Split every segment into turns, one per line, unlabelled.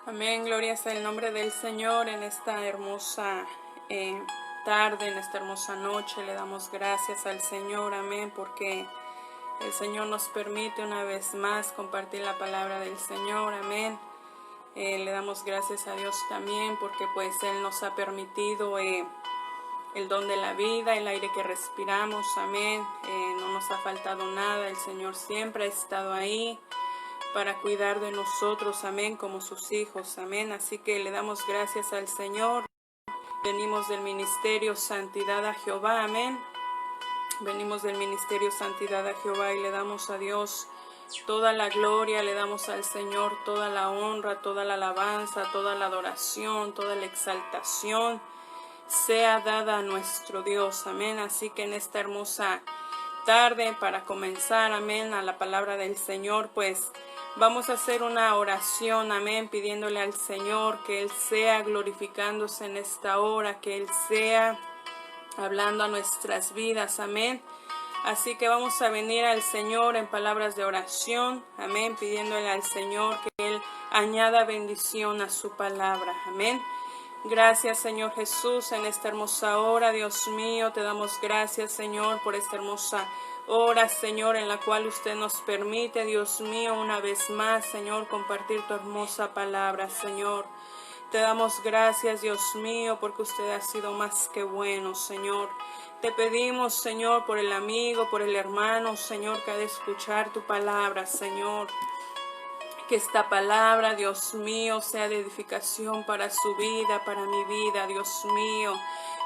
Amén, gloria sea el nombre del Señor en esta hermosa tarde, en esta hermosa noche. Le damos gracias al Señor, amén, porque el Señor nos permite una vez más compartir la palabra del Señor, amén. Le damos gracias a Dios también porque pues Él nos ha permitido el don de la vida, el aire que respiramos, amén. No nos ha faltado nada, el Señor siempre ha estado ahí para cuidar de nosotros, amén, como sus hijos, amén. Así que le damos gracias al Señor. Venimos del ministerio Santidad a Jehová, amén. Venimos del ministerio Santidad a Jehová y le damos a Dios toda la gloria, le damos al Señor toda la honra, toda la alabanza, toda la adoración, toda la exaltación sea dada a nuestro Dios, amén. Así que en esta hermosa tarde, para comenzar, amén, a la palabra del Señor, pues vamos a hacer una oración, amén, pidiéndole al Señor que Él sea glorificándose en esta hora, que Él sea hablando a nuestras vidas, amén. Así que vamos a venir al Señor en palabras de oración, amén, pidiéndole al Señor que Él añada bendición a su palabra, amén. Gracias, Señor Jesús, en esta hermosa hora, Dios mío, te damos gracias, Señor, por esta hermosa hora, Señor, en la cual usted nos permite, Dios mío, una vez más, Señor, compartir tu hermosa palabra, Señor. Te damos gracias, Dios mío, porque usted ha sido más que bueno, Señor. Te pedimos, Señor, por el amigo, por el hermano, Señor, que ha de escuchar tu palabra, Señor. Que esta palabra, Dios mío, sea de edificación para su vida, para mi vida, Dios mío.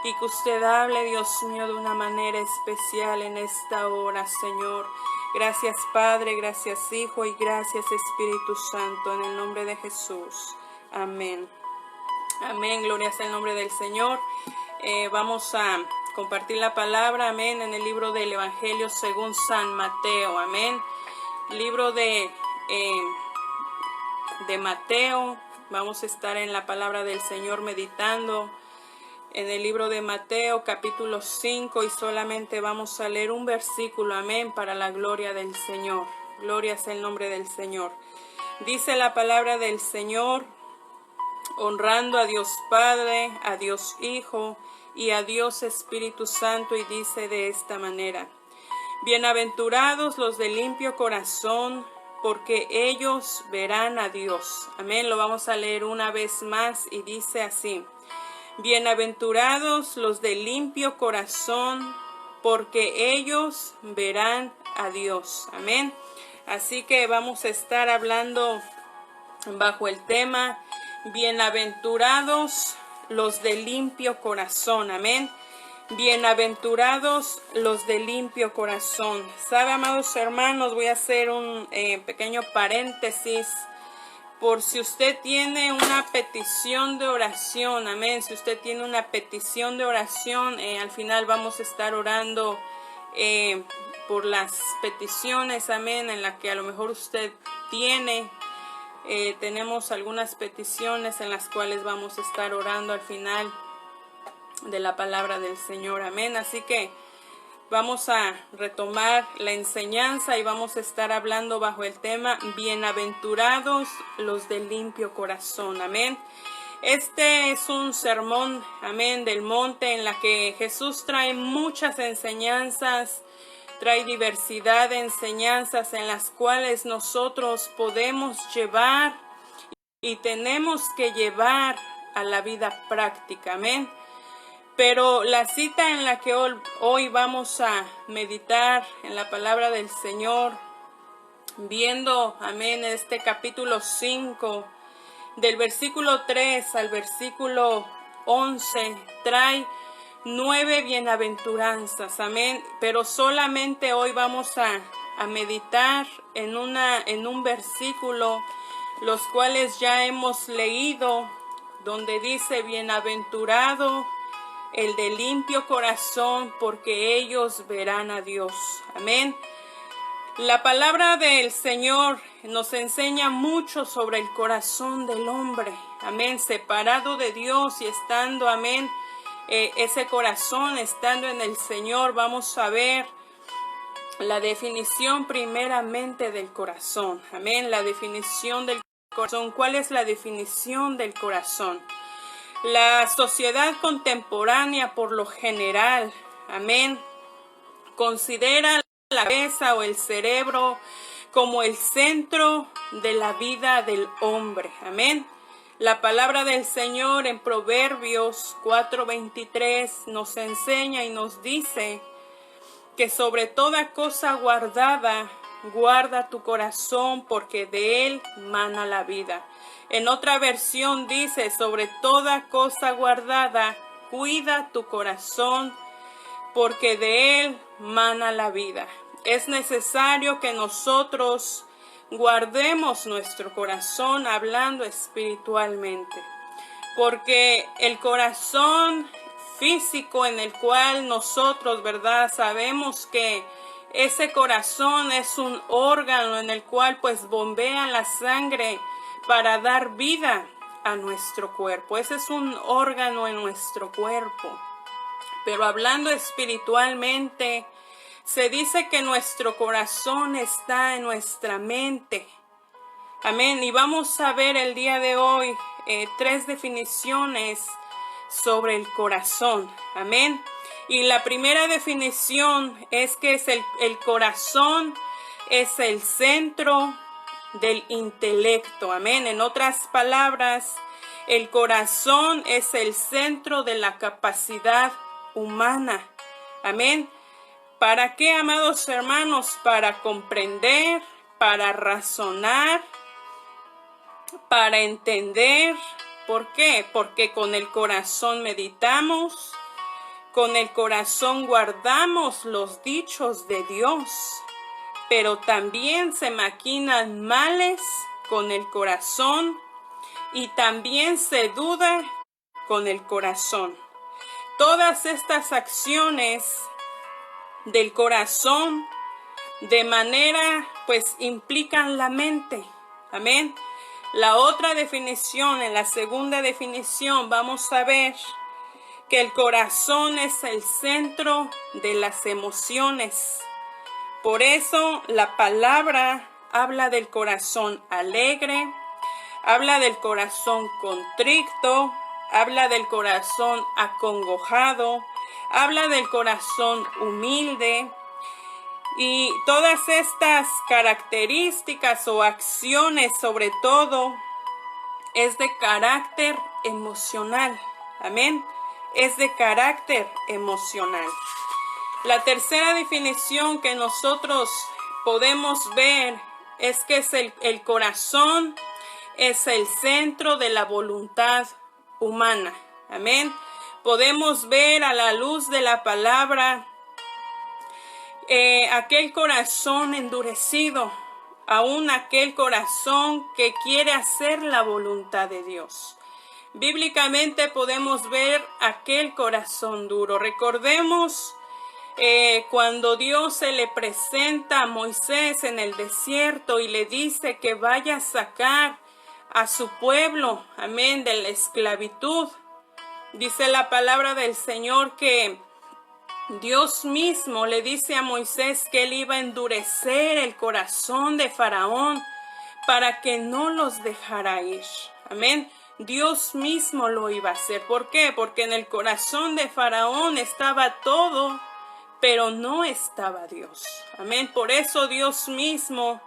Y que usted hable, Dios mío, de una manera especial en esta hora, Señor. Gracias, Padre, gracias, Hijo, y gracias, Espíritu Santo, en el nombre de Jesús. Amén. Amén, gloria sea el nombre del Señor. Vamos a compartir la palabra, amén, en el libro del Evangelio según San Mateo, amén. Libro de Mateo, vamos a estar en la palabra del Señor meditando en el libro de Mateo capítulo 5 y solamente vamos a leer un versículo, amén, para la gloria del Señor. Gloria sea el nombre del Señor. Dice la palabra del Señor, honrando a Dios Padre, a Dios Hijo y a Dios Espíritu Santo, y dice de esta manera: bienaventurados los de limpio corazón, porque ellos verán a Dios. Amén, lo vamos a leer una vez más y dice así: bienaventurados los de limpio corazón, porque ellos verán a Dios. Amén. Así que vamos a estar hablando bajo el tema bienaventurados los de limpio corazón. Amén. Bienaventurados los de limpio corazón. ¿Sabe, amados hermanos? Voy a hacer un pequeño paréntesis por si usted tiene una petición de oración. Amén. Si usted tiene una petición de oración, al final vamos a estar orando por las peticiones, amén, en la que a lo mejor usted tiene. Tenemos algunas peticiones en las cuales vamos a estar orando al final de la palabra del Señor, amén. Así que vamos a retomar la enseñanza y vamos a estar hablando bajo el tema bienaventurados los de limpio corazón, amén. Este es un sermón, amén, del monte, en la que Jesús trae muchas enseñanzas, trae diversidad de enseñanzas en las cuales nosotros podemos llevar y tenemos que llevar a la vida práctica, amén. Pero la cita en la que hoy vamos a meditar en la palabra del Señor, viendo, amén, este capítulo 5, del versículo 3 al versículo 11, trae 9 bienaventuranzas, amén. Pero solamente hoy vamos a meditar en un versículo, los cuales ya hemos leído, donde dice: bienaventurado el de limpio corazón, porque ellos verán a Dios. Amén. La palabra del Señor nos enseña mucho sobre el corazón del hombre. Amén. Separado de Dios y estando, amén, ese corazón estando en el Señor, vamos a ver la definición primeramente del corazón. Amén. La definición del corazón. ¿Cuál es la definición del corazón? La sociedad contemporánea, por lo general, amén, considera la cabeza o el cerebro como el centro de la vida del hombre. Amén. La palabra del Señor en Proverbios 4:23 nos enseña y nos dice que sobre toda cosa guardada, guarda tu corazón, porque de él mana la vida. En otra versión dice, sobre toda cosa guardada, cuida tu corazón, porque de él mana la vida. Es necesario que nosotros guardemos nuestro corazón hablando espiritualmente, porque el corazón físico en el cual nosotros, ¿verdad?, sabemos que ese corazón es un órgano en el cual pues bombea la sangre para dar vida a nuestro cuerpo. Ese es un órgano en nuestro cuerpo. Pero hablando espiritualmente, se dice que nuestro corazón está en nuestra mente. Amén. Y vamos a ver el día de hoy 3 definiciones sobre el corazón. Amén. Y la primera definición es que el corazón es el centro del intelecto. Amén. En otras palabras, el corazón es el centro de la capacidad humana. Amén. ¿Para qué, amados hermanos? Para comprender, para razonar, para entender. ¿Por qué? Porque con el corazón meditamos, con el corazón guardamos los dichos de Dios, pero también se maquinan males con el corazón y también se duda con el corazón. Todas estas acciones del corazón de manera pues implican la mente. Amén. La otra definición, en la segunda definición, vamos a ver que el corazón es el centro de las emociones. Por eso la palabra habla del corazón alegre, habla del corazón contrito, habla del corazón acongojado, habla del corazón humilde. Y todas estas características o acciones, sobre todo, es de carácter emocional. Amén. Es de carácter emocional. La tercera definición que nosotros podemos ver es que el corazón es el centro de la voluntad humana. Amén. Podemos ver a la luz de la palabra aquel corazón endurecido, aún aquel corazón que quiere hacer la voluntad de Dios. Bíblicamente podemos ver aquel corazón duro. Recordemos cuando Dios se le presenta a Moisés en el desierto y le dice que vaya a sacar a su pueblo, amén, de la esclavitud. Dice la palabra del Señor que Dios mismo le dice a Moisés que él iba a endurecer el corazón de Faraón para que no los dejara ir. Amén. Dios mismo lo iba a hacer. ¿Por qué? Porque en el corazón de Faraón estaba todo, pero no estaba Dios. Amén. Por eso Dios mismo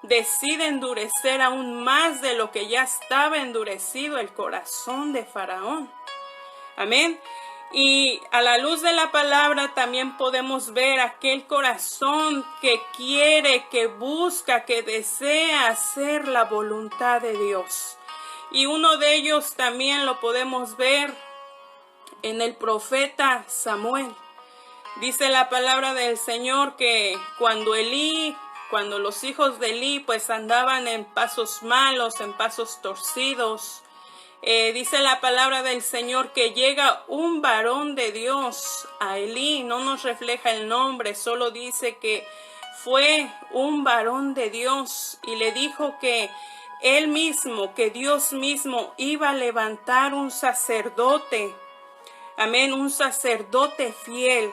decide endurecer aún más de lo que ya estaba endurecido el corazón de Faraón. Amén. Y a la luz de la palabra también podemos ver aquel corazón que quiere, que busca, que desea hacer la voluntad de Dios. Y uno de ellos también lo podemos ver en el profeta Samuel. Dice la palabra del Señor que cuando los hijos de Elí pues andaban en pasos malos, en pasos torcidos, dice la palabra del Señor que llega un varón de Dios a Elí. No nos refleja el nombre, solo dice que fue un varón de Dios y le dijo que él mismo, que Dios mismo iba a levantar un sacerdote, amén, un sacerdote fiel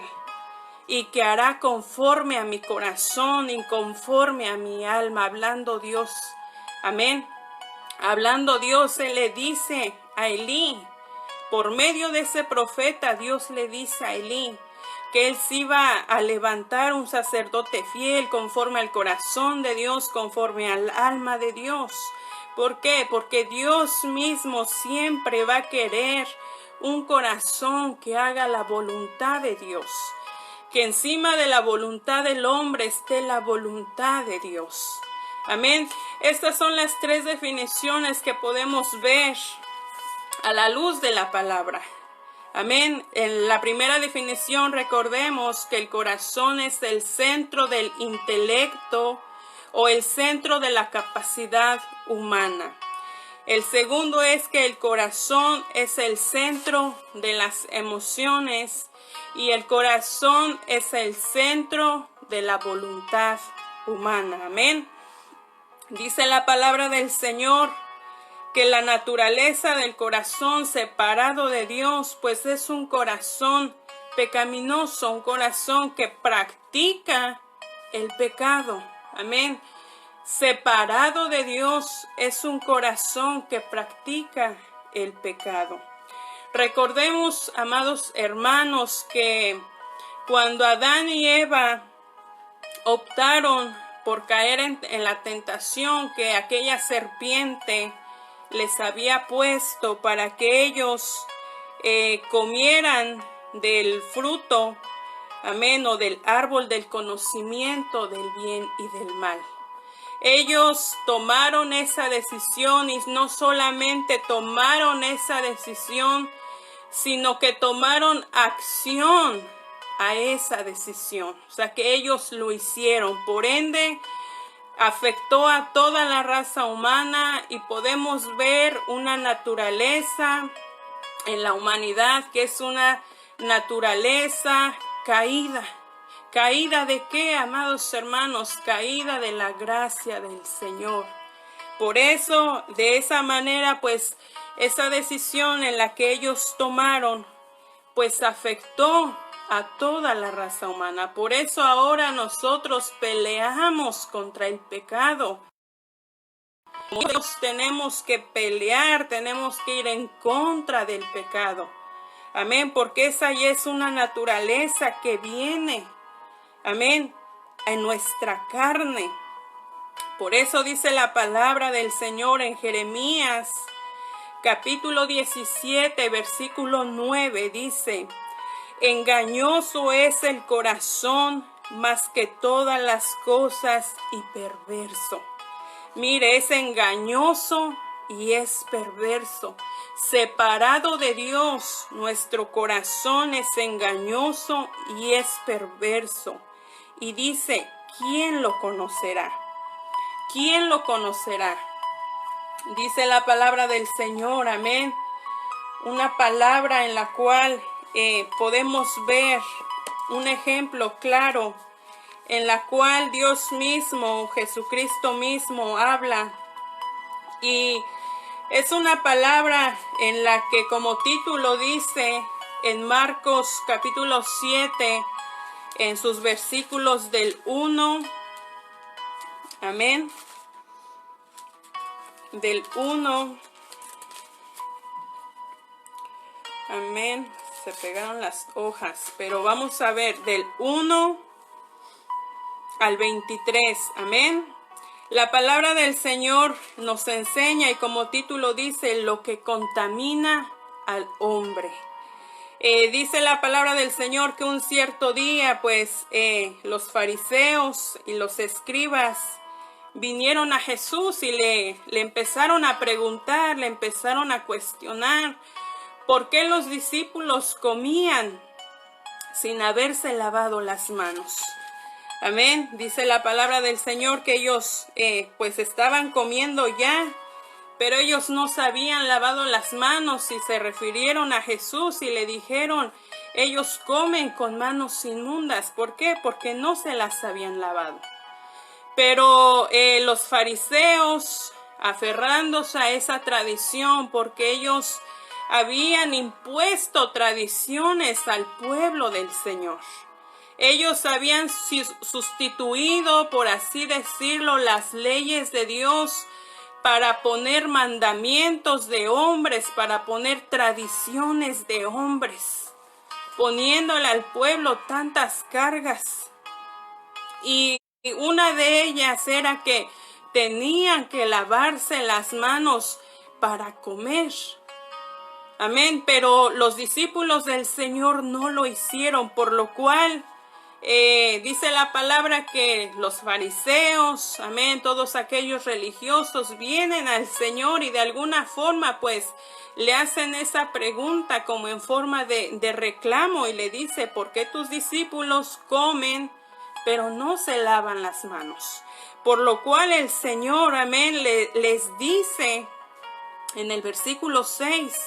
y que hará conforme a mi corazón y conforme a mi alma, hablando Dios, amén. hablando Dios, Él le dice a Elí, por medio de ese profeta, Dios le dice a Elí que él se iba a levantar un sacerdote fiel conforme al corazón de Dios, conforme al alma de Dios. ¿Por qué? Porque Dios mismo siempre va a querer un corazón que haga la voluntad de Dios. Que encima de la voluntad del hombre esté la voluntad de Dios. Amén. Estas son las tres definiciones que podemos ver a la luz de la palabra. Amén. En la primera definición recordemos que el corazón es el centro del intelecto o el centro de la capacidad humana. El segundo es que el corazón es el centro de las emociones y el corazón es el centro de la voluntad humana. Amén. Dice la palabra del Señor que la naturaleza del corazón separado de Dios, pues es un corazón pecaminoso, un corazón que practica el pecado. Amén. Separado de Dios es un corazón que practica el pecado. Recordemos, amados hermanos, que cuando Adán y Eva optaron por caer en la tentación que aquella serpiente les había puesto para que ellos comieran del fruto, amén, o del árbol del conocimiento del bien y del mal. Ellos tomaron esa decisión y no solamente tomaron esa decisión, sino que tomaron acción a esa decisión. O sea que ellos lo hicieron. Por ende, afectó a toda la raza humana y podemos ver una naturaleza en la humanidad que es una naturaleza caída. ¿Caída de qué, amados hermanos? Caída de la gracia del Señor. Por eso, de esa manera, pues, esa decisión en la que ellos tomaron, pues afectó a toda la raza humana. Por eso ahora nosotros peleamos contra el pecado. Nosotros tenemos que pelear, tenemos que ir en contra del pecado. Amén, porque esa ya es una naturaleza que viene, amén, en nuestra carne. Por eso dice la palabra del Señor en Jeremías, capítulo 17, versículo 9, dice: engañoso es el corazón más que todas las cosas y perverso. Mire, es engañoso y es perverso. Separado de Dios, nuestro corazón es engañoso y es perverso. Y dice, ¿quién lo conocerá? ¿Quién lo conocerá? Dice la palabra del Señor, amén. Una palabra en la cual podemos ver un ejemplo claro en la cual Dios mismo, Jesucristo mismo habla, y es una palabra en la que como título dice en Marcos capítulo 7 en sus versículos del 1, amén, del 1, amén. Se pegaron las hojas, pero vamos a ver del 1 al 23, amén. La palabra del Señor nos enseña y como título dice, lo que contamina al hombre. Dice la palabra del Señor que un cierto día, pues, los fariseos y los escribas vinieron a Jesús y le empezaron a preguntar, le empezaron a cuestionar, ¿por qué los discípulos comían sin haberse lavado las manos? Amén. Dice la palabra del Señor que ellos pues estaban comiendo ya, pero ellos no se habían lavado las manos y se refirieron a Jesús y le dijeron, ellos comen con manos inmundas. ¿Por qué? Porque no se las habían lavado. Pero los fariseos, aferrándose a esa tradición, porque ellos habían impuesto tradiciones al pueblo del Señor. Ellos habían sustituido, por así decirlo, las leyes de Dios para poner mandamientos de hombres, para poner tradiciones de hombres, poniéndole al pueblo tantas cargas. Y una de ellas era que tenían que lavarse las manos para comer. Amén, pero los discípulos del Señor no lo hicieron, por lo cual dice la palabra que los fariseos, amén, todos aquellos religiosos vienen al Señor y de alguna forma pues le hacen esa pregunta como en forma de reclamo y le dice, ¿por qué tus discípulos comen pero no se lavan las manos? Por lo cual el Señor, amén, les dice en el versículo 6,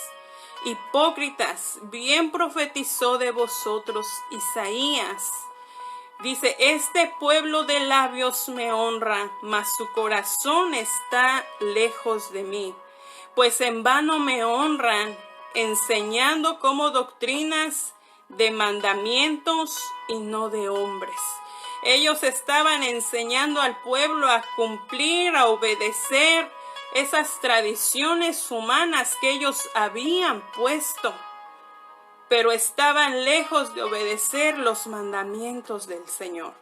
hipócritas, bien profetizó de vosotros Isaías. Dice, este pueblo de labios me honra, mas su corazón está lejos de mí. Pues en vano me honran, enseñando como doctrinas de mandamientos y no de hombres. Ellos estaban enseñando al pueblo a cumplir, a obedecer esas tradiciones humanas que ellos habían puesto, pero estaban lejos de obedecer los mandamientos del Señor.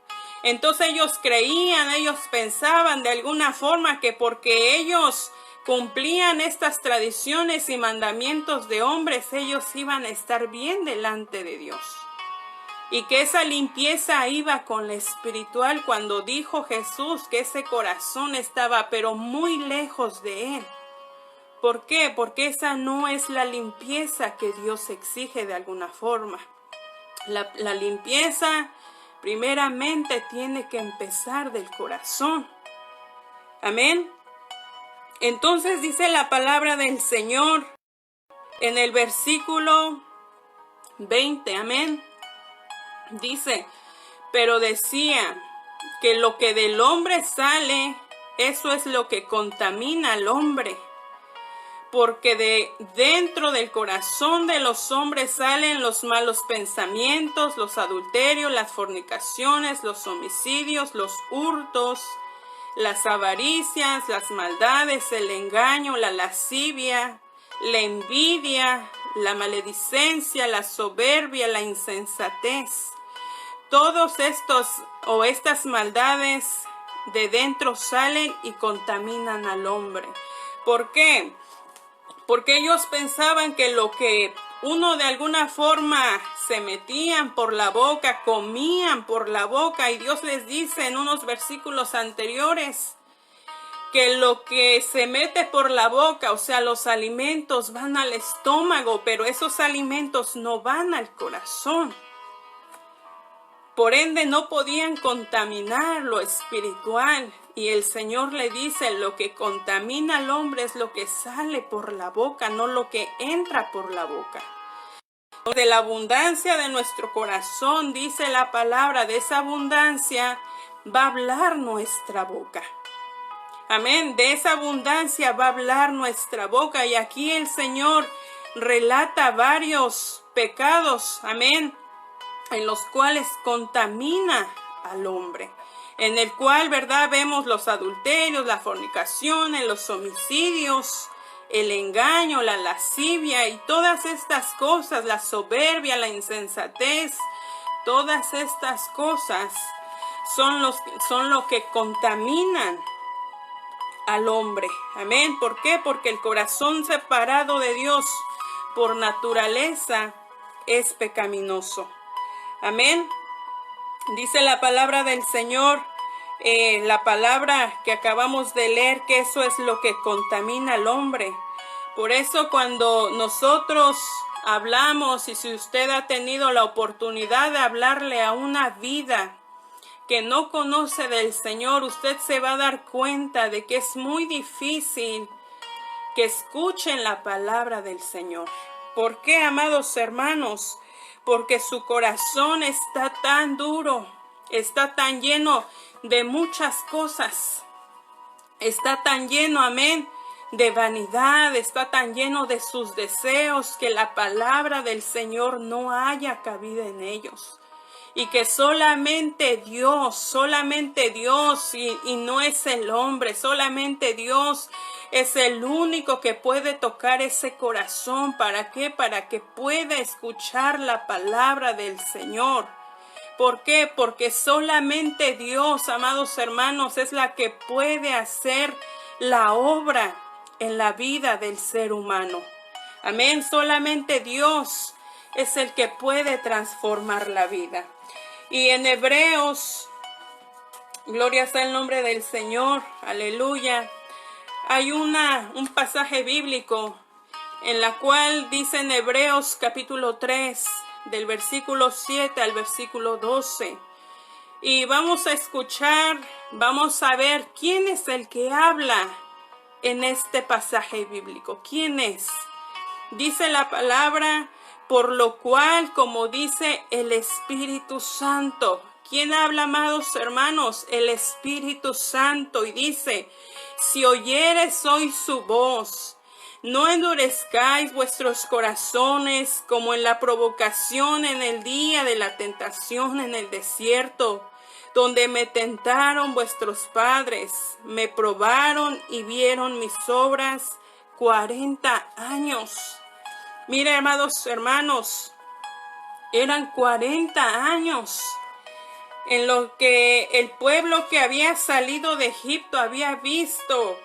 Entonces ellos creían, ellos pensaban de alguna forma que porque ellos cumplían estas tradiciones y mandamientos de hombres, ellos iban a estar bien delante de Dios. Y que esa limpieza iba con la espiritual, cuando dijo Jesús que ese corazón estaba pero muy lejos de Él. ¿Por qué? Porque esa no es la limpieza que Dios exige de alguna forma. La limpieza primeramente tiene que empezar del corazón. Amén. Entonces dice la palabra del Señor en el versículo 20. Amén. Dice, pero decía que lo que del hombre sale, eso es lo que contamina al hombre. Porque de dentro del corazón de los hombres salen los malos pensamientos, los adulterios, las fornicaciones, los homicidios, los hurtos, las avaricias, las maldades, el engaño, la lascivia, la envidia, la maledicencia, la soberbia, la insensatez. Todos estas maldades de dentro salen y contaminan al hombre. ¿Por qué? Porque ellos pensaban que lo que uno de alguna forma se metían por la boca, comían por la boca, y Dios les dice en unos versículos anteriores que lo que se mete por la boca, o sea, los alimentos van al estómago, pero esos alimentos no van al corazón. Por ende no podían contaminar lo espiritual, y el Señor le dice, lo que contamina al hombre es lo que sale por la boca, no lo que entra por la boca. De la abundancia de nuestro corazón, dice la palabra, de esa abundancia va a hablar nuestra boca. Amén, de esa abundancia va a hablar nuestra boca, y aquí el Señor relata varios pecados, amén, en los cuales contamina al hombre, en el cual, ¿verdad?, vemos los adulterios, la fornicación, los homicidios, el engaño, la lascivia y todas estas cosas, la soberbia, la insensatez, todas estas cosas son lo que contaminan al hombre. Amén. ¿Por qué? Porque el corazón separado de Dios por naturaleza es pecaminoso. Amén. Dice la palabra del Señor, la palabra que acabamos de leer, que eso es lo que contamina al hombre. Por eso cuando nosotros hablamos, y si usted ha tenido la oportunidad de hablarle a una vida que no conoce del Señor, usted se va a dar cuenta de que es muy difícil que escuchen la palabra del Señor. ¿Por qué, amados hermanos? Porque su corazón está tan duro, está tan lleno de muchas cosas, está tan lleno, amén, de vanidad, está tan lleno de sus deseos, que la palabra del Señor no haya cabida en ellos. Y que solamente Dios, y no es el hombre, solamente Dios Es el único que puede tocar ese corazón. ¿Para qué? Para que pueda escuchar la palabra del Señor. ¿Por qué? Porque solamente Dios, amados hermanos, es la que puede hacer la obra en la vida del ser humano. Amén. Solamente Dios es el que puede transformar la vida. Y en Hebreos, gloria sea el nombre del Señor, aleluya. Hay un pasaje bíblico en la cual dice en Hebreos capítulo 3, del versículo 7 al versículo 12. Y vamos a escuchar, vamos a ver quién es el que habla en este pasaje bíblico. ¿Quién es? Dice la palabra, por lo cual, como dice el Espíritu Santo. ¿Quién habla, amados hermanos? El Espíritu Santo. Y dice, si oyeres hoy su voz, no endurezcáis vuestros corazones como en la provocación en el día de la tentación en el desierto, donde me tentaron vuestros padres, me probaron y vieron mis obras 40 años. Mire, amados hermanos, eran 40 años en lo que el pueblo que había salido de Egipto había visto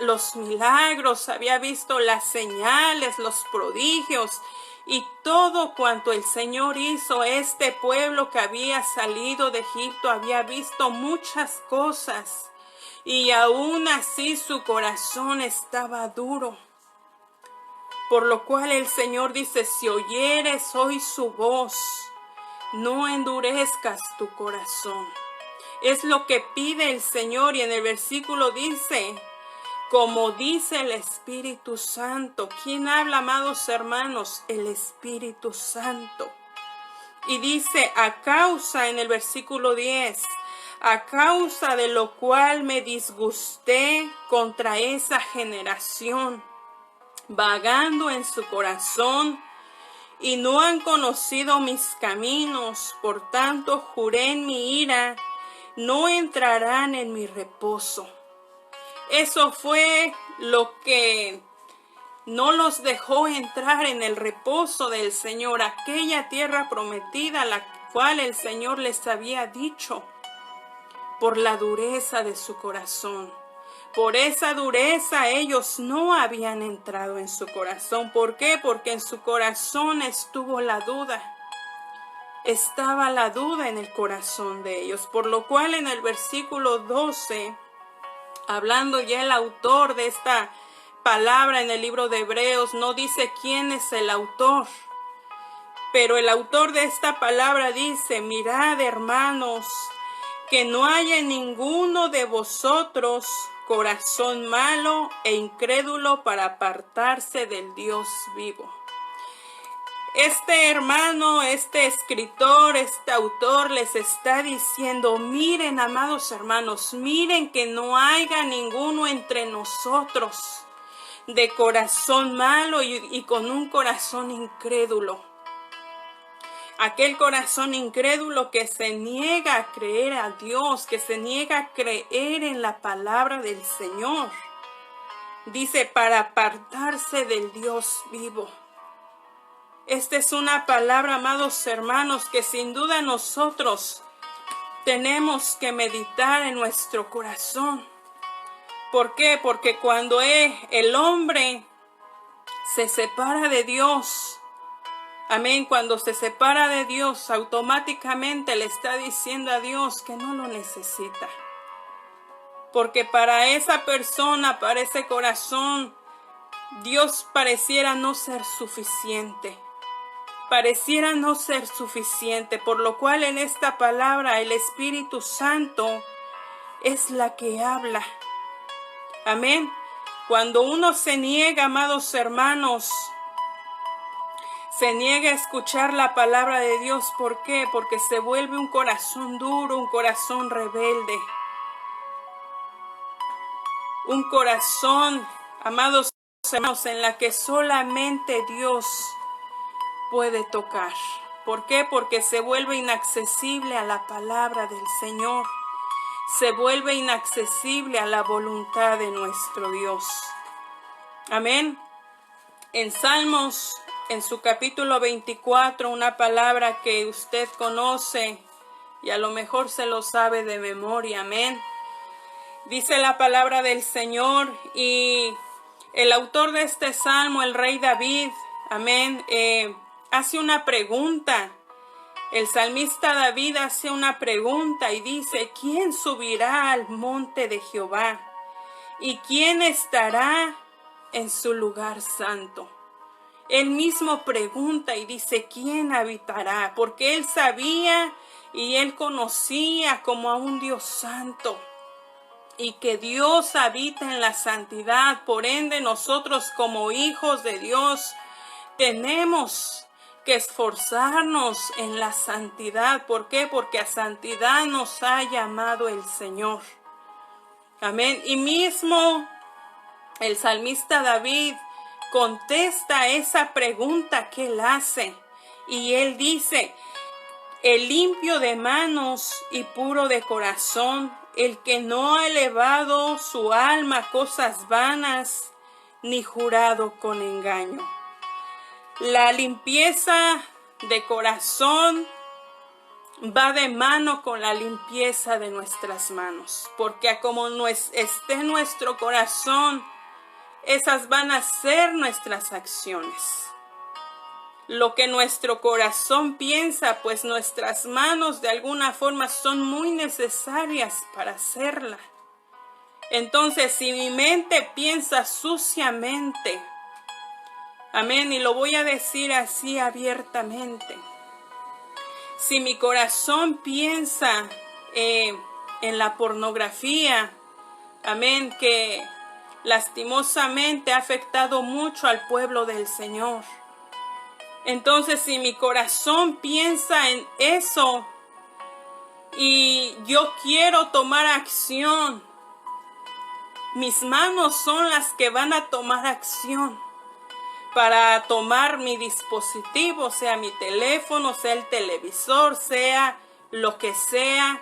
los milagros, había visto las señales, los prodigios y todo cuanto el Señor hizo. Este pueblo que había salido de Egipto había visto muchas cosas y aún así su corazón estaba duro. Por lo cual el Señor dice, si oyeres hoy su voz, no endurezcas tu corazón. Es lo que pide el Señor y en el versículo dice, como dice el Espíritu Santo. ¿Quién habla, amados hermanos? El Espíritu Santo. Y dice, a causa, en el versículo 10, a causa de lo cual me disgusté contra esa generación, vagando en su corazón, y no han conocido mis caminos, por tanto juré en mi ira, no entrarán en mi reposo. Eso fue lo que no los dejó entrar en el reposo del Señor, aquella tierra prometida, la cual el Señor les había dicho, por la dureza de su corazón. Por esa dureza ellos no habían entrado en su corazón. ¿Por qué? Porque en su corazón estuvo la duda. Estaba la duda en el corazón de ellos. Por lo cual en el versículo 12, hablando ya el autor de esta palabra en el libro de Hebreos, no dice quién es el autor. Pero el autor de esta palabra dice, mirad, hermanos, que no haya en ninguno de vosotros corazón malo e incrédulo para apartarse del Dios vivo. Este hermano, este escritor, este autor les está diciendo, miren, amados hermanos, miren que no haya ninguno entre nosotros de corazón malo y con un corazón incrédulo. Aquel corazón incrédulo que se niega a creer a Dios, que se niega a creer en la palabra del Señor. Dice, para apartarse del Dios vivo. Esta es una palabra, amados hermanos, que sin duda nosotros tenemos que meditar en nuestro corazón. ¿Por qué? Porque cuando el hombre se separa de Dios, amén, cuando se separa de Dios, automáticamente le está diciendo a Dios que no lo necesita. Porque para esa persona, para ese corazón, Dios pareciera no ser suficiente. Pareciera no ser suficiente, por lo cual en esta palabra el Espíritu Santo es la que habla. Amén. Cuando uno se niega, amados hermanos, se niega a escuchar la palabra de Dios. ¿Por qué? Porque se vuelve un corazón duro, un corazón rebelde. Un corazón, amados hermanos, en la que solamente Dios puede tocar. ¿Por qué? Porque se vuelve inaccesible a la palabra del Señor. se vuelve inaccesible a la voluntad de nuestro Dios. Amén. En Salmos, en su capítulo 24, una palabra que usted conoce y a lo mejor se lo sabe de memoria. Amén. Dice la palabra del Señor, y el autor de este salmo, el rey David, amén, hace una pregunta. El salmista David hace una pregunta y dice: ¿quién subirá al monte de Jehová? ¿Y quién estará en su lugar santo? Él mismo pregunta y dice: ¿quién habitará? Porque él sabía y él conocía como a un Dios santo, y que Dios habita en la santidad. Por ende, nosotros como hijos de Dios tenemos que esforzarnos en la santidad. ¿Por qué? Porque a santidad nos ha llamado el Señor. Amén. Y mismo el salmista David contesta esa pregunta que él hace. Y él dice: el limpio de manos y puro de corazón, el que no ha elevado su alma a cosas vanas, ni jurado con engaño. La limpieza de corazón va de mano con la limpieza de nuestras manos, porque a como esté nuestro corazón, esas van a ser nuestras acciones. Lo que nuestro corazón piensa, pues nuestras manos de alguna forma son muy necesarias para hacerla. Entonces, si mi mente piensa suciamente, amén, y lo voy a decir así abiertamente, si mi corazón piensa en la pornografía, amén, que lastimosamente ha afectado mucho al pueblo del Señor. Entonces, si mi corazón piensa en eso y yo quiero tomar acción, mis manos son las que van a tomar acción para tomar mi dispositivo, sea mi teléfono, sea el televisor, sea lo que sea,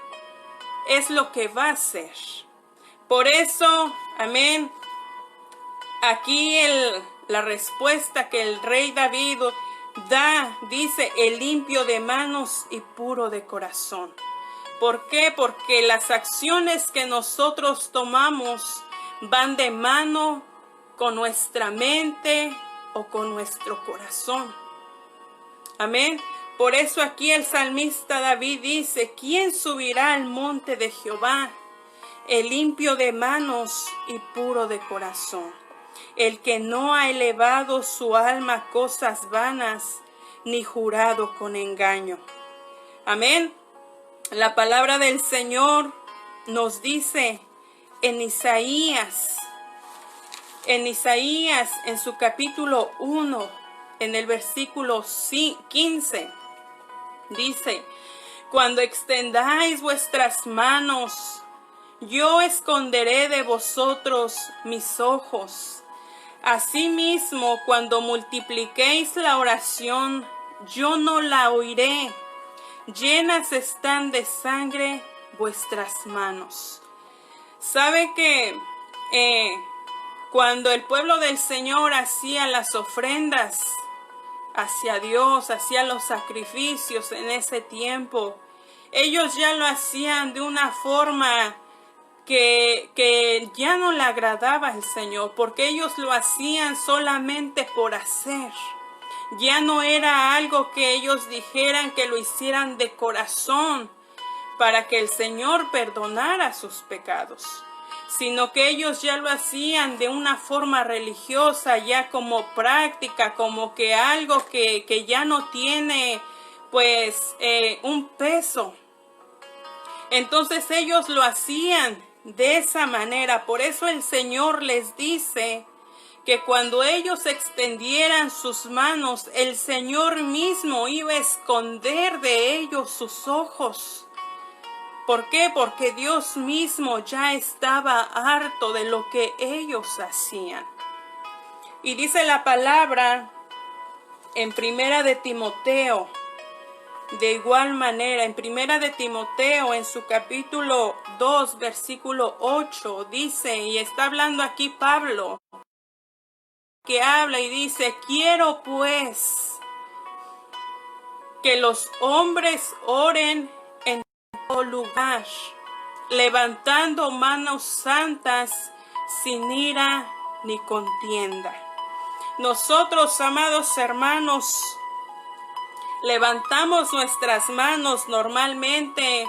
es lo que va a hacer. Por eso, amén, aquí la respuesta que el rey David da, dice: el limpio de manos y puro de corazón. ¿Por qué? Porque las acciones que nosotros tomamos van de mano con nuestra mente o con nuestro corazón. Amén. Por eso aquí el salmista David dice: ¿quién subirá al monte de Jehová? El limpio de manos y puro de corazón, el que no ha elevado su alma a cosas vanas, ni jurado con engaño. Amén. La palabra del Señor nos dice en Isaías, en su capítulo 1, en el versículo 15, dice: cuando extendáis vuestras manos, yo esconderé de vosotros mis ojos. Asimismo, cuando multipliquéis la oración, yo no la oiré. Llenas están de sangre vuestras manos. ¿Sabe que cuando el pueblo del Señor hacía las ofrendas hacia Dios, hacía los sacrificios en ese tiempo, ellos ya lo hacían de una forma que ya no le agradaba al Señor, porque ellos lo hacían solamente por hacer. Ya no era algo que ellos dijeran que lo hicieran de corazón para que el Señor perdonara sus pecados, sino que ellos ya lo hacían de una forma religiosa, ya como práctica, como que algo que ya no tiene pues un peso. Entonces ellos lo hacían de esa manera. Por eso el Señor les dice que cuando ellos extendieran sus manos, el Señor mismo iba a esconder de ellos sus ojos. ¿Por qué? Porque Dios mismo ya estaba harto de lo que ellos hacían. Y dice la palabra en Primera de Timoteo, De igual manera, en Primera de Timoteo, en su capítulo 2, versículo 8, dice, y está hablando aquí Pablo, que habla y dice, quiero pues que los hombres oren en todo lugar, levantando manos santas, sin ira ni contienda. Nosotros, amados hermanos, levantamos nuestras manos normalmente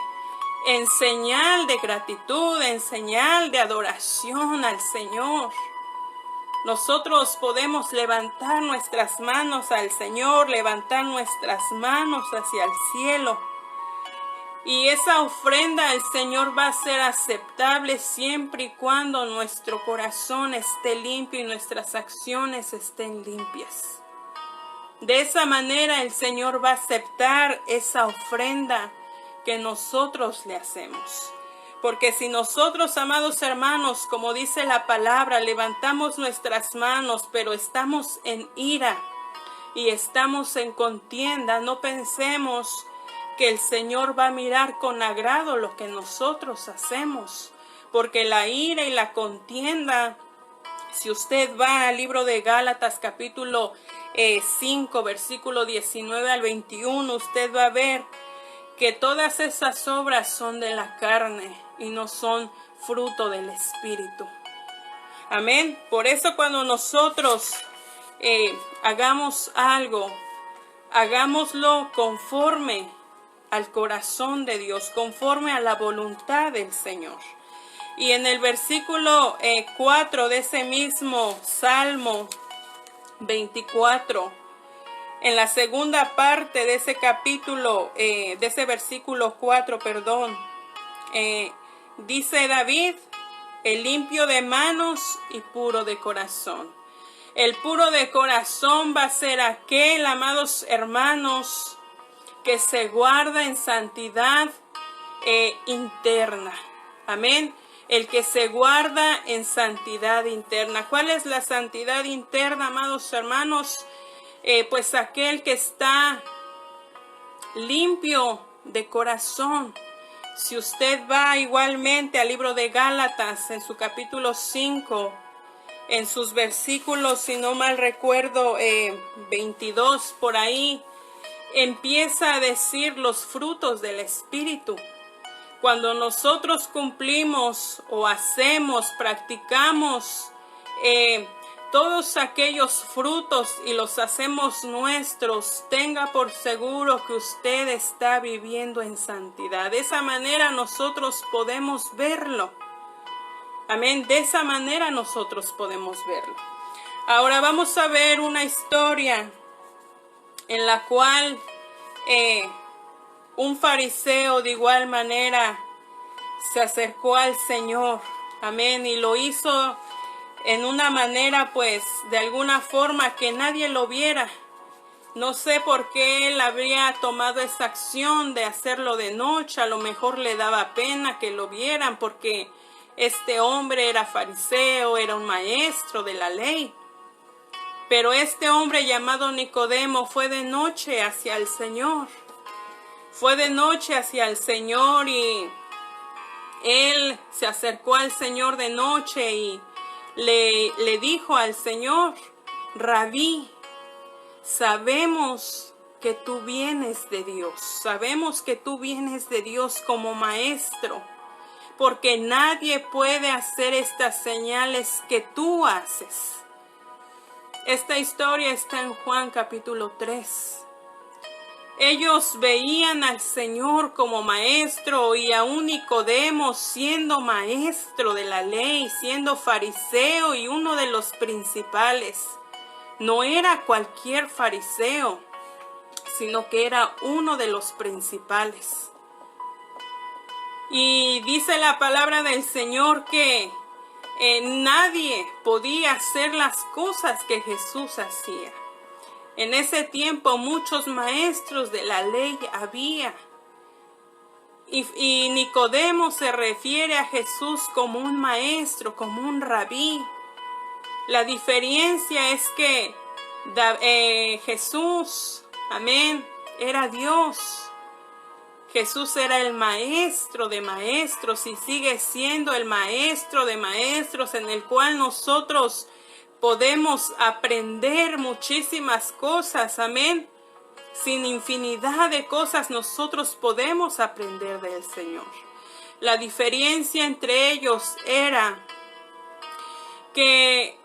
en señal de gratitud, en señal de adoración al Señor. Nosotros podemos levantar nuestras manos al Señor, levantar nuestras manos hacia el cielo. Y esa ofrenda al Señor va a ser aceptable siempre y cuando nuestro corazón esté limpio y nuestras acciones estén limpias. De esa manera el Señor va a aceptar esa ofrenda que nosotros le hacemos. Porque si nosotros, amados hermanos, como dice la palabra, levantamos nuestras manos, pero estamos en ira y estamos en contienda, no pensemos que el Señor va a mirar con agrado lo que nosotros hacemos. Porque la ira y la contienda, si usted va al libro de Gálatas capítulo 5, versículo 19 al 21, usted va a ver que todas esas obras son de la carne y no son fruto del Espíritu. Amén. Por eso cuando nosotros hagamos algo, hagámoslo conforme al corazón de Dios, conforme a la voluntad del Señor. Y en el versículo 4 de ese mismo Salmo 24, en la segunda parte de ese capítulo, de ese versículo 4, dice David, el limpio de manos y puro de corazón. El puro de corazón va a ser aquel, amados hermanos, que se guarda en santidad interna. Amén. El que se guarda en santidad interna. ¿Cuál es la santidad interna, amados hermanos? Pues aquel que está limpio de corazón. Si usted va igualmente al libro de Gálatas, en su capítulo 5, en sus versículos, si no mal recuerdo, 22 por ahí, empieza a decir los frutos del Espíritu. Cuando nosotros cumplimos o hacemos, practicamos todos aquellos frutos y los hacemos nuestros, tenga por seguro que usted está viviendo en santidad. De esa manera nosotros podemos verlo. Amén. De esa manera nosotros podemos verlo. Ahora vamos a ver una historia en la cual un fariseo de igual manera se acercó al Señor. Amén. Y lo hizo en una manera, pues, de alguna forma que nadie lo viera. No sé por qué él habría tomado esa acción de hacerlo de noche. A lo mejor le daba pena que lo vieran porque este hombre era fariseo, era un maestro de la ley. Pero este hombre llamado Nicodemo fue de noche hacia el Señor. Fue de noche hacia el Señor y él se acercó al Señor de noche y le dijo al Señor, Rabí, sabemos que tú vienes de Dios. Sabemos que tú vienes de Dios como maestro, porque nadie puede hacer estas señales que tú haces. Esta historia está en Juan capítulo 3. Ellos veían al Señor como maestro y a un Nicodemo siendo maestro de la ley, siendo fariseo y uno de los principales. No era cualquier fariseo, sino que era uno de los principales. Y dice la palabra del Señor que nadie podía hacer las cosas que Jesús hacía. En ese tiempo muchos maestros de la ley había. Y Nicodemo se refiere a Jesús como un maestro, como un rabí. La diferencia es que Jesús, amén, era Dios. Jesús era el maestro de maestros y sigue siendo el maestro de maestros, en el cual nosotros podemos aprender muchísimas cosas, amén. Sin infinidad de cosas nosotros podemos aprender del Señor. La diferencia entre ellos era que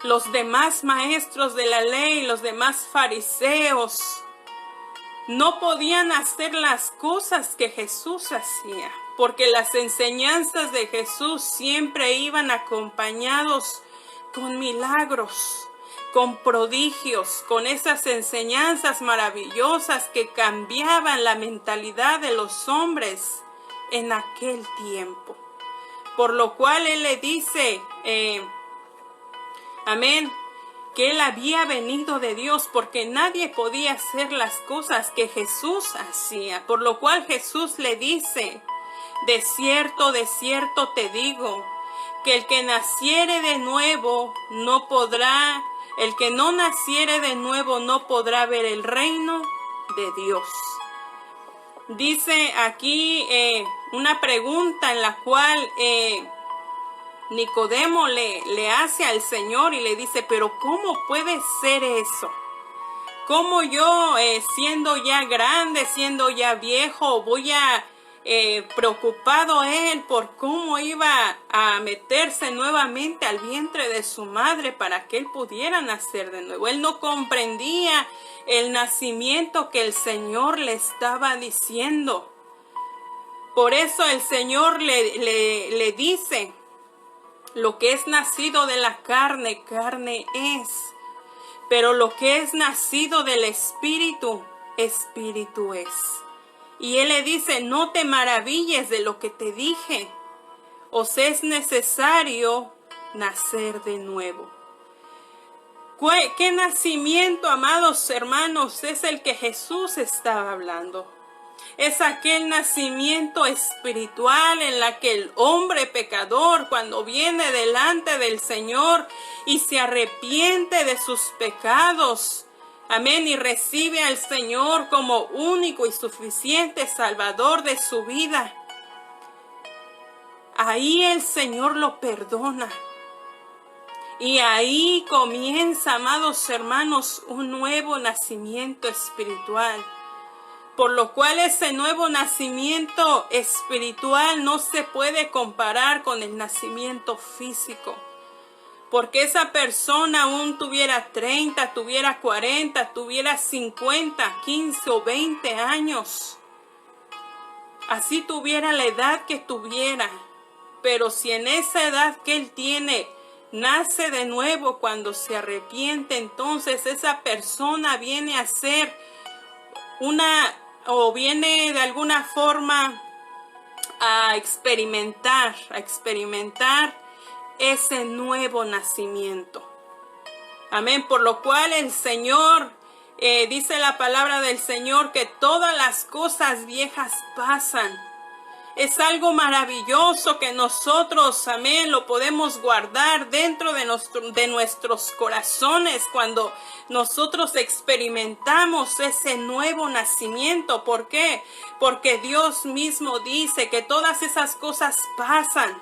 los demás maestros de la ley, los demás fariseos, no podían hacer las cosas que Jesús hacía, porque las enseñanzas de Jesús siempre iban acompañados con milagros, con prodigios, con esas enseñanzas maravillosas que cambiaban la mentalidad de los hombres en aquel tiempo. Por lo cual Él le dice, amén, que Él había venido de Dios, porque nadie podía hacer las cosas que Jesús hacía. Por lo cual Jesús le dice, de cierto te digo, que el que naciere de nuevo no podrá, el que no naciere de nuevo no podrá ver el reino de Dios. Dice aquí una pregunta en la cual Nicodemo le hace al Señor y le dice, pero ¿cómo puede ser eso? ¿Cómo yo, siendo ya grande, siendo ya viejo, voy a preocupado él por cómo iba a meterse nuevamente al vientre de su madre para que él pudiera nacer de nuevo? Él no comprendía el nacimiento que el Señor le estaba diciendo. Por eso el Señor le dice, lo que es nacido de la carne, carne es. Pero lo que es nacido del Espíritu, Espíritu es. Y Él le dice, no te maravilles de lo que te dije. Os es necesario nacer de nuevo. ¿Qué nacimiento, amados hermanos, es el que Jesús estaba hablando? Es aquel nacimiento espiritual en la que el hombre pecador, cuando viene delante del Señor y se arrepiente de sus pecados, amén, y recibe al Señor como único y suficiente Salvador de su vida, ahí el Señor lo perdona. Y ahí comienza, amados hermanos, un nuevo nacimiento espiritual. Por lo cual ese nuevo nacimiento espiritual no se puede comparar con el nacimiento físico. Porque esa persona aún tuviera 30, tuviera 40, tuviera 50, 15 o 20 años. Así tuviera la edad que tuviera. Pero si en esa edad que él tiene nace de nuevo cuando se arrepiente, entonces esa persona viene a ser viene de alguna forma a experimentar ese nuevo nacimiento. Amén. Por lo cual el Señor, dice la palabra del Señor, que todas las cosas viejas pasan. Es algo maravilloso que nosotros, amén, lo podemos guardar dentro de nuestros corazones cuando nosotros experimentamos ese nuevo nacimiento. ¿Por qué? Porque Dios mismo dice que todas esas cosas pasan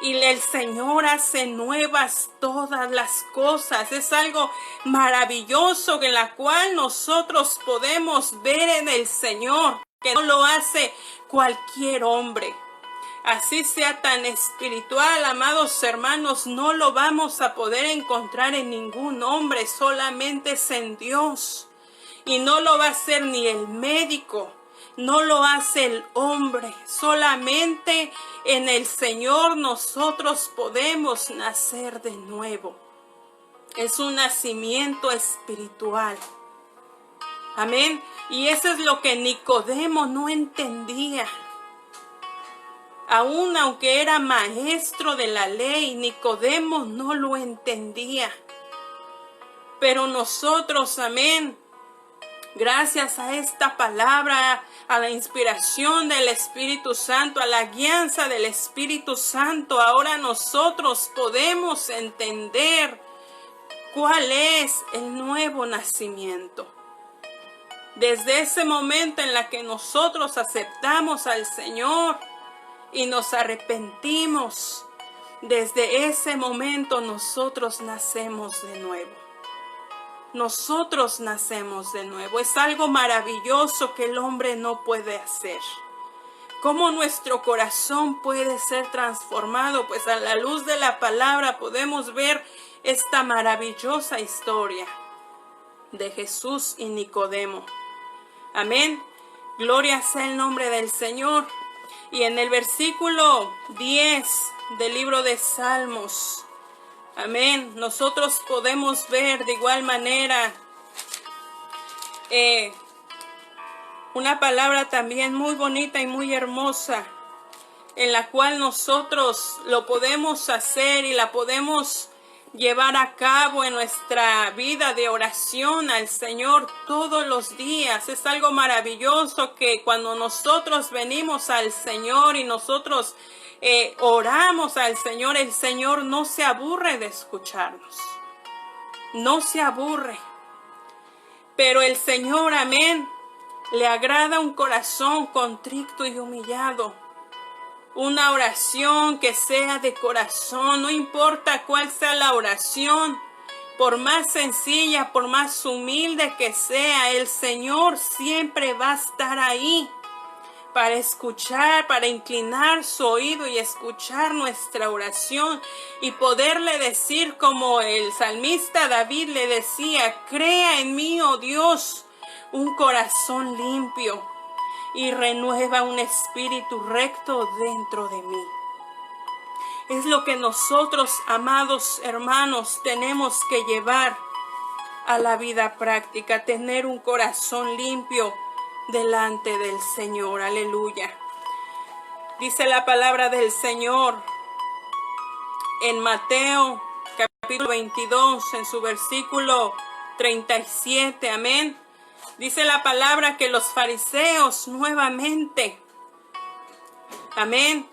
y el Señor hace nuevas todas las cosas. Es algo maravilloso en la cual nosotros podemos ver en el Señor, que no lo hace cualquier hombre. Así sea tan espiritual, amados hermanos, no lo vamos a poder encontrar en ningún hombre, solamente es en Dios. Y no lo va a hacer ni el médico, no lo hace el hombre, solamente en el Señor nosotros podemos nacer de nuevo. Es un nacimiento espiritual. Amén. Y eso es lo que Nicodemo no entendía. Aún aunque era maestro de la ley, Nicodemo no lo entendía. Pero nosotros, amén, gracias a esta palabra, a la inspiración del Espíritu Santo, a la guianza del Espíritu Santo, ahora nosotros podemos entender cuál es el nuevo nacimiento. Desde ese momento en la que nosotros aceptamos al Señor y nos arrepentimos, desde ese momento nosotros nacemos de nuevo. Nosotros nacemos de nuevo. Es algo maravilloso que el hombre no puede hacer. ¿Cómo nuestro corazón puede ser transformado? Pues a la luz de la palabra podemos ver esta maravillosa historia de Jesús y Nicodemo. Amén. Gloria sea el nombre del Señor. Y en el versículo 10 del libro de Salmos, amén, nosotros podemos ver de igual manera una palabra también muy bonita y muy hermosa, en la cual nosotros lo podemos hacer y la podemos llevar a cabo en nuestra vida de oración al Señor todos los días. Es algo maravilloso que cuando nosotros venimos al Señor y nosotros oramos al Señor, el Señor no se aburre de escucharnos. No se aburre. Pero el Señor, amén, le agrada un corazón contrito y humillado. Una oración que sea de corazón, no importa cuál sea la oración, por más sencilla, por más humilde que sea, el Señor siempre va a estar ahí para escuchar, para inclinar su oído y escuchar nuestra oración y poderle decir como el salmista David le decía: crea en mí, oh Dios, un corazón limpio y renueva un espíritu recto dentro de mí. Es lo que nosotros, amados hermanos, tenemos que llevar a la vida práctica, tener un corazón limpio delante del Señor. Aleluya. Dice la palabra del Señor en Mateo capítulo 22, en su versículo 37, amén. Dice la palabra que los fariseos nuevamente, amén,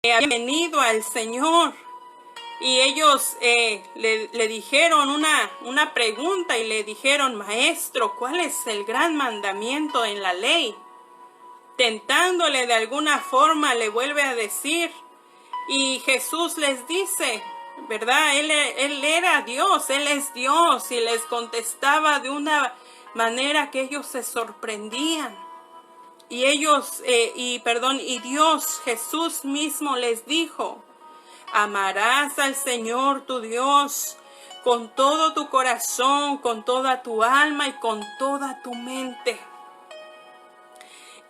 habían venido al Señor y ellos le dijeron una pregunta y le dijeron: Maestro, ¿cuál es el gran mandamiento en la ley? Tentándole de alguna forma le vuelve a decir, y Jesús les dice, ¿verdad? Él era Dios, Él es Dios, y les contestaba de una manera que ellos se sorprendían. Y y Dios, Jesús mismo les dijo: amarás al Señor tu Dios con todo tu corazón, con toda tu alma y con toda tu mente.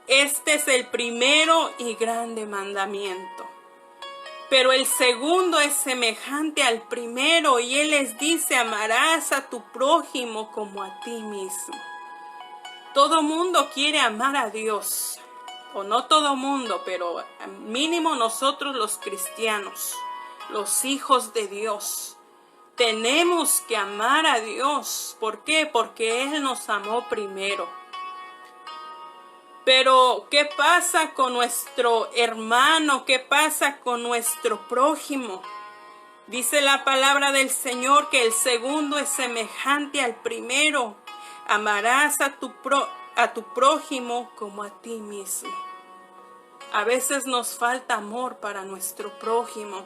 Este es el primero y grande mandamiento. Pero el segundo es semejante al primero, y Él les dice: amarás a tu prójimo como a ti mismo. Todo mundo quiere amar a Dios, o no todo mundo, pero mínimo nosotros los cristianos, los hijos de Dios, tenemos que amar a Dios. ¿Por qué? Porque Él nos amó primero. Pero ¿qué pasa con nuestro hermano? ¿Qué pasa con nuestro prójimo? Dice la palabra del Señor que el segundo es semejante al primero: amarás a tu prójimo como a ti mismo. A veces nos falta amor para nuestro prójimo,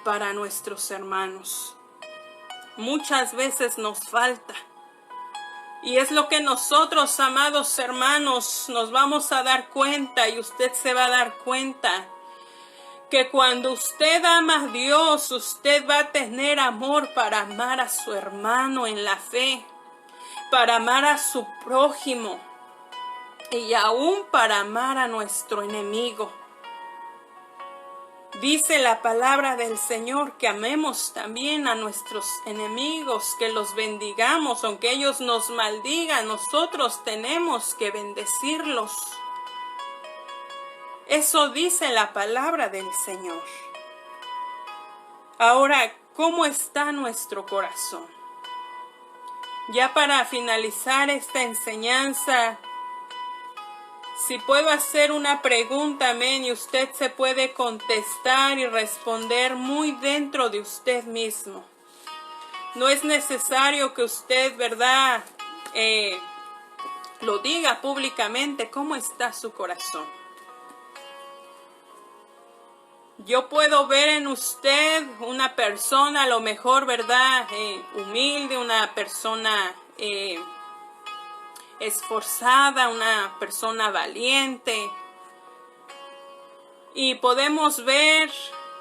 para nuestros hermanos. Muchas veces nos falta. Y es lo que nosotros, amados hermanos, nos vamos a dar cuenta, y usted se va a dar cuenta, que cuando usted ama a Dios, usted va a tener amor para amar a su hermano en la fe, para amar a su prójimo y aún para amar a nuestro enemigo. Dice la palabra del Señor que amemos también a nuestros enemigos, que los bendigamos, aunque ellos nos maldigan, nosotros tenemos que bendecirlos. Eso dice la palabra del Señor. Ahora, ¿cómo está nuestro corazón? Ya para finalizar esta enseñanza, si puedo hacer una pregunta, amén, y usted se puede contestar y responder muy dentro de usted mismo. No es necesario que usted, ¿verdad?, lo diga públicamente, ¿cómo está su corazón? Yo puedo ver en usted una persona, a lo mejor, ¿verdad? Humilde, una persona esforzada, una persona valiente. Y podemos ver,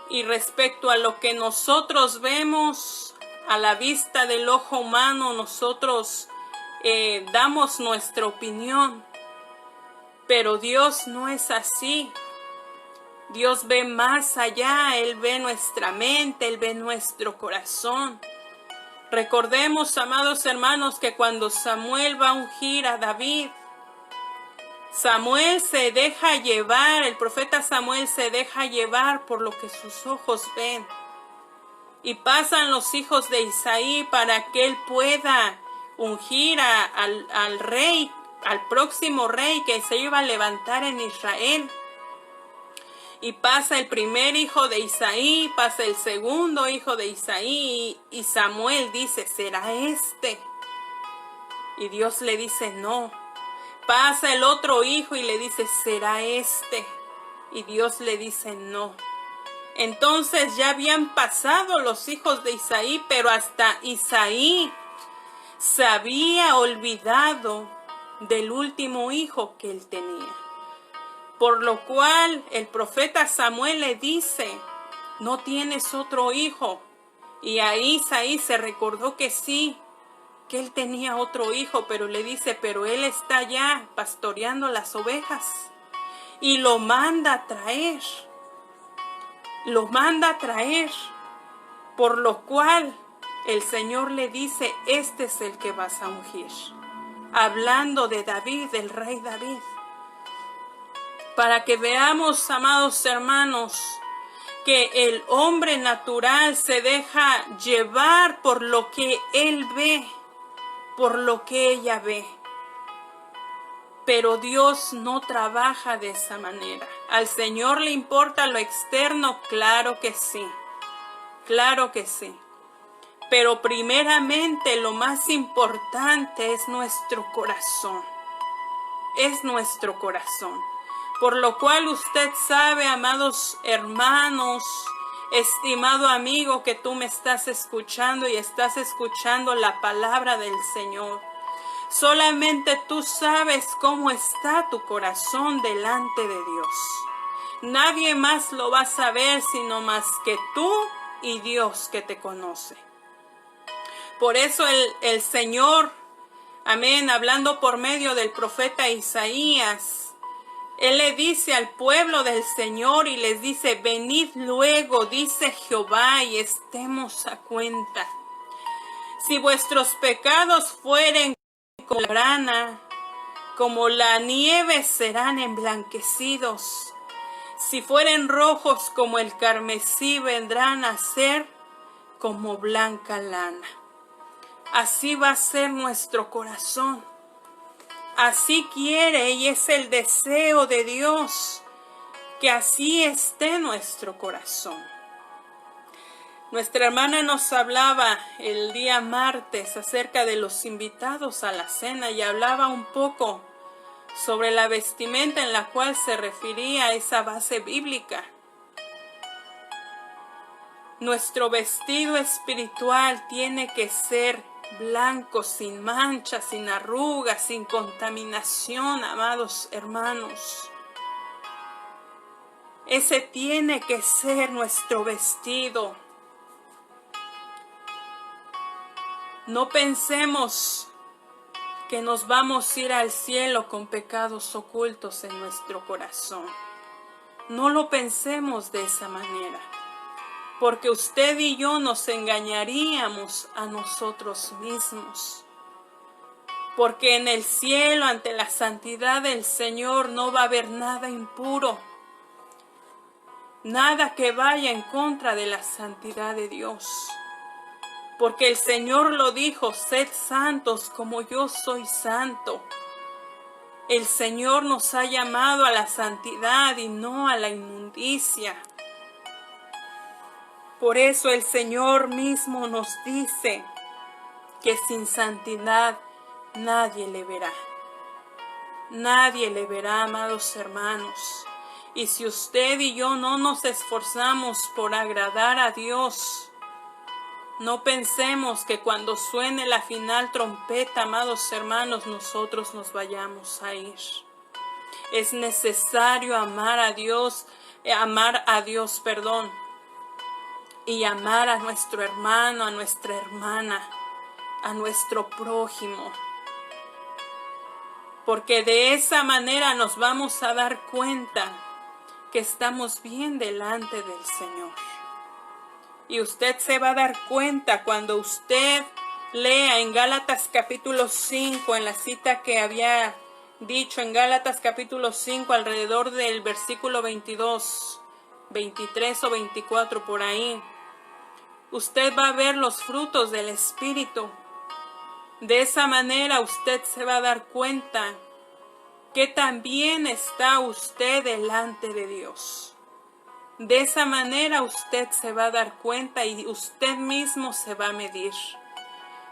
y respecto a lo que nosotros vemos a la vista del ojo humano, nosotros damos nuestra opinión. Pero Dios no es así. Dios ve más allá, Él ve nuestra mente, Él ve nuestro corazón. Recordemos, amados hermanos, que cuando Samuel va a ungir a David, Samuel se deja llevar, el profeta Samuel se deja llevar por lo que sus ojos ven. Y pasan los hijos de Isaí para que él pueda ungir al rey, al próximo rey que se iba a levantar en Israel. Y pasa el primer hijo de Isaí, pasa el segundo hijo de Isaí, y Samuel dice, ¿será este? Y Dios le dice, no. Pasa el otro hijo y le dice, ¿será este? Y Dios le dice, no. Entonces ya habían pasado los hijos de Isaí, pero hasta Isaí se había olvidado del último hijo que él tenía. Por lo cual el profeta Samuel le dice, ¿no tienes otro hijo? Y ahí Isaí se recordó que sí, que él tenía otro hijo, pero le dice, pero él está ya pastoreando las ovejas. Y lo manda a traer. Lo manda a traer. Por lo cual el Señor le dice, este es el que vas a ungir. Hablando de David, del rey David. Para que veamos, amados hermanos, que el hombre natural se deja llevar por lo que él ve, por lo que ella ve. Pero Dios no trabaja de esa manera. ¿Al Señor le importa lo externo? Claro que sí. Claro que sí. Pero primeramente lo más importante es nuestro corazón. Es nuestro corazón. Por lo cual usted sabe, amados hermanos, estimado amigo que tú me estás escuchando y estás escuchando la palabra del Señor. Solamente tú sabes cómo está tu corazón delante de Dios. Nadie más lo va a saber sino más que tú y Dios que te conoce. Por eso el Señor, amén, hablando por medio del profeta Isaías, Él le dice al pueblo del Señor y les dice, venid luego, dice Jehová, y estemos a cuenta. Si vuestros pecados fueren como la grana, como la nieve serán emblanquecidos. Si fueren rojos como el carmesí, vendrán a ser como blanca lana. Así va a ser nuestro corazón. Así quiere y es el deseo de Dios que así esté nuestro corazón. Nuestra hermana nos hablaba el día martes acerca de los invitados a la cena y hablaba un poco sobre la vestimenta en la cual se refería a esa base bíblica. Nuestro vestido espiritual tiene que ser blanco, sin manchas, sin arrugas, sin contaminación, amados hermanos. Ese tiene que ser nuestro vestido. No pensemos que nos vamos a ir al cielo con pecados ocultos en nuestro corazón. No lo pensemos de esa manera, porque usted y yo nos engañaríamos a nosotros mismos. Porque en el cielo, ante la santidad del Señor, no va a haber nada impuro, nada que vaya en contra de la santidad de Dios. Porque el Señor lo dijo, sed santos como yo soy santo. El Señor nos ha llamado a la santidad y no a la inmundicia. Por eso el Señor mismo nos dice que sin santidad nadie le verá. Nadie le verá, amados hermanos. Y si usted y yo no nos esforzamos por agradar a Dios, no pensemos que cuando suene la final trompeta, amados hermanos, nosotros nos vayamos a ir. Es necesario amar a Dios, y amar a nuestro hermano, a nuestra hermana, a nuestro prójimo. Porque de esa manera nos vamos a dar cuenta que estamos bien delante del Señor. Y usted se va a dar cuenta cuando usted lea en Gálatas capítulo 5, en la cita que había dicho en Gálatas capítulo 5, alrededor del versículo 22, 23 o 24, por ahí. Usted va a ver los frutos del Espíritu. De esa manera usted se va a dar cuenta que también está usted delante de Dios. De esa manera usted se va a dar cuenta y usted mismo se va a medir.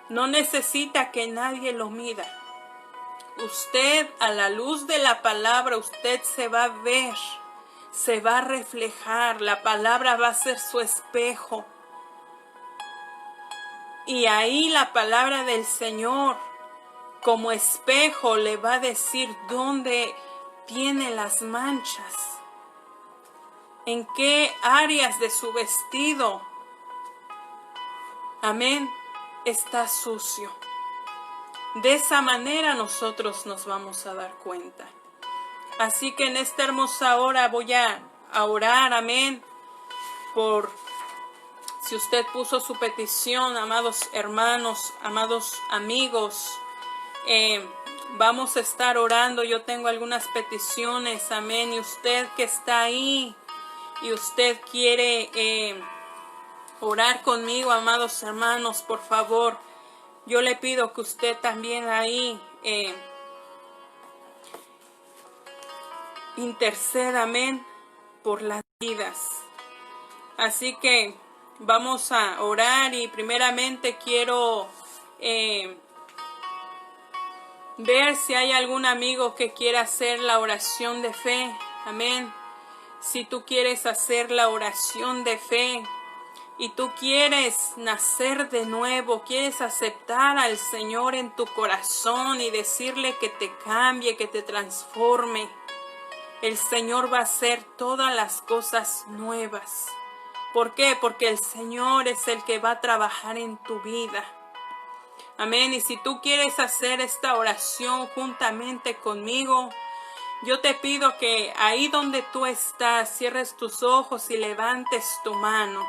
No necesita que nadie lo mida. Usted, a la luz de la palabra, usted se va a ver, se va a reflejar. La palabra va a ser su espejo. Y ahí la palabra del Señor, como espejo, le va a decir dónde tiene las manchas. En qué áreas de su vestido, amén, está sucio. De esa manera nosotros nos vamos a dar cuenta. Así que en esta hermosa hora voy a orar, amén, por si usted puso su petición, amados hermanos, amados amigos. Vamos a estar orando. Yo tengo algunas peticiones, amén, y usted que está ahí y usted quiere orar conmigo, amados hermanos, por favor, yo le pido que usted también ahí interceda, amén, por las vidas. Así que vamos a orar y primeramente quiero ver si hay algún amigo que quiera hacer la oración de fe, amén. Si tú quieres hacer la oración de fe y tú quieres nacer de nuevo, quieres aceptar al Señor en tu corazón y decirle que te cambie, que te transforme, el Señor va a hacer todas las cosas nuevas. ¿Por qué? Porque el Señor es el que va a trabajar en tu vida. Amén. Y si tú quieres hacer esta oración juntamente conmigo, yo te pido que ahí donde tú estás, cierres tus ojos y levantes tu mano.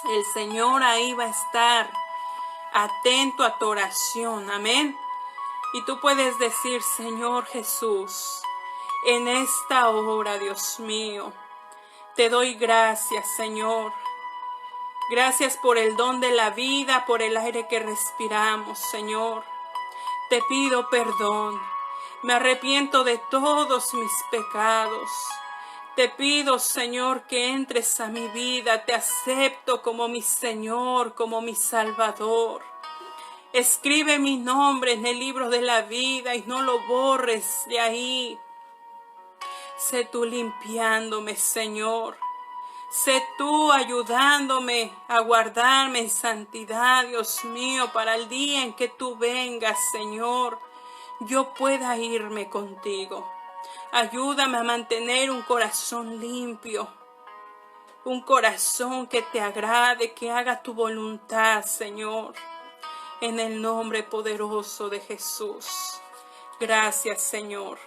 El Señor ahí va a estar atento a tu oración. Amén. Y tú puedes decir: Señor Jesús, en esta hora, Dios mío, te doy gracias, Señor. Gracias por el don de la vida, por el aire que respiramos, Señor. Te pido perdón. Me arrepiento de todos mis pecados. Te pido, Señor, que entres a mi vida. Te acepto como mi Señor, como mi Salvador. Escribe mi nombre en el libro de la vida y no lo borres de ahí. Sé tú limpiándome, Señor. Sé tú ayudándome a guardarme en santidad, Dios mío, para el día en que tú vengas, Señor, yo pueda irme contigo. Ayúdame a mantener un corazón limpio, un corazón que te agrade, que haga tu voluntad, Señor, en el nombre poderoso de Jesús. Gracias, Señor.